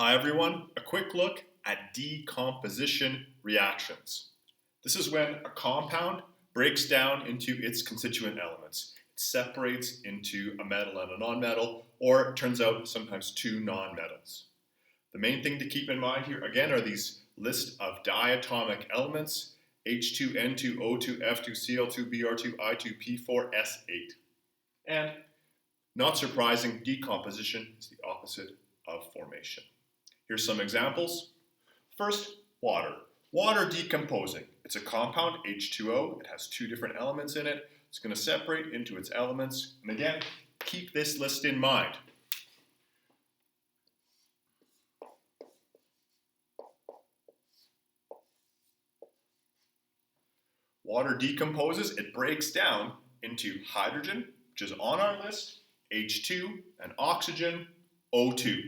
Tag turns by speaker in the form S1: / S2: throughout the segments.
S1: Hi everyone, a quick look at decomposition reactions. This is when a compound breaks down into its constituent elements. It separates into a metal and a nonmetal, or it turns out sometimes two nonmetals. The main thing to keep in mind here, again, are these list of diatomic elements, H2, N2, O2, F2, Cl2, Br2, I2, P4, S8. And not surprising, decomposition is the opposite of formation. Here's some examples. First, water. Water decomposing. It's a compound, H2O. It has two different elements in it. It's going to separate into its elements. And again, keep this list in mind. Water decomposes. It breaks down into hydrogen, which is on our list, H2, and oxygen, O2.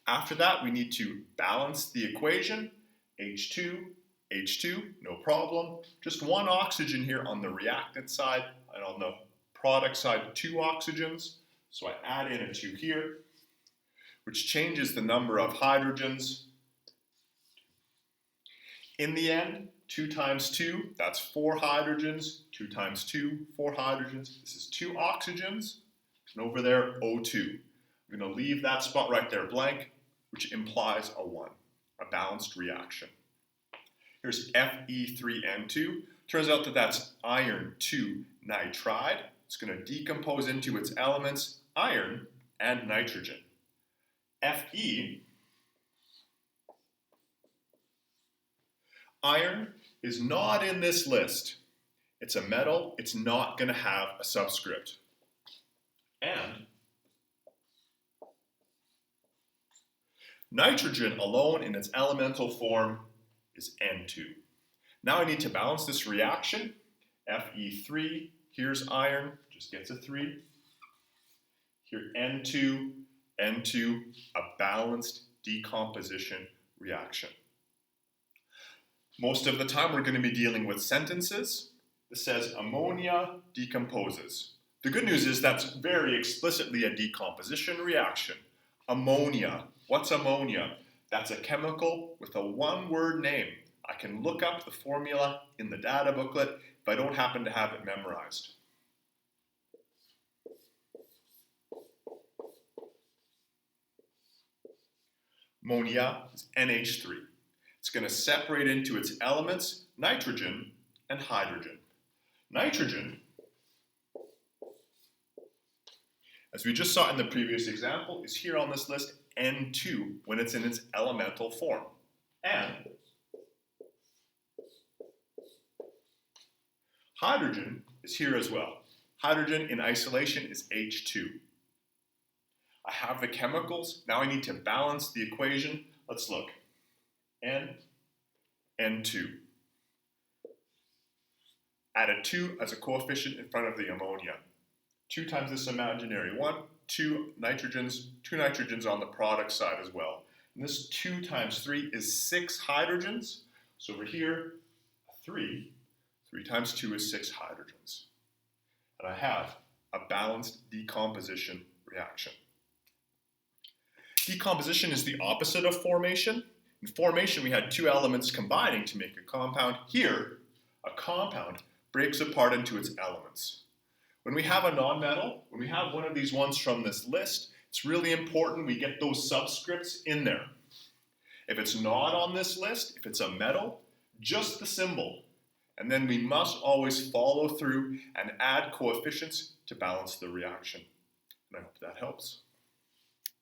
S1: After that, we need to balance the equation, H2, H2, no problem. Just one oxygen here on the reactant side, and on the product side, two oxygens. So I add in a 2 here, which changes the number of hydrogens. In the end, 2 times 2, that's 4 hydrogens. 2 times 2, 4 hydrogens. This is 2 oxygens, and over there, O2. I'm going to leave that spot right there blank, which implies a 1, a balanced reaction. Here's Fe3N2. Turns out that that's iron 2 nitride. It's going to decompose into its elements, iron and nitrogen. Fe, iron is not in this list. It's a metal. It's not going to have a subscript. And nitrogen alone in its elemental form is N2. Now I need to balance this reaction. Fe3, here's iron, just gets a 3. Here N2, N2, a balanced decomposition reaction. Most of the time we're going to be dealing with sentences. This says ammonia decomposes. The good news is that's very explicitly a decomposition reaction. Ammonia. What's ammonia? That's a chemical with a one-word name. I can look up the formula in the data booklet if I don't happen to have it memorized. Ammonia is NH3. It's going to separate into its elements, nitrogen and hydrogen. Nitrogen, as we just saw in the previous example, is here on this list, N2, when it's in its elemental form. And hydrogen is here as well. Hydrogen in isolation is H2. I have the chemicals. Now I need to balance the equation. Let's look. N, N2. Add a 2 as a coefficient in front of the ammonia. 2 times this imaginary 1, 2 nitrogens on the product side as well. And this 2 times 3 is 6 hydrogens. So over here, 3 times 2 is 6 hydrogens. And I have a balanced decomposition reaction. Decomposition is the opposite of formation. In formation, we had 2 elements combining to make a compound. Here, a compound breaks apart into its elements. When we have a nonmetal, when we have one of these ones from this list, it's really important we get those subscripts in there. If it's not on this list, if it's a metal, just the symbol. And then we must always follow through and add coefficients to balance the reaction. And I hope that helps.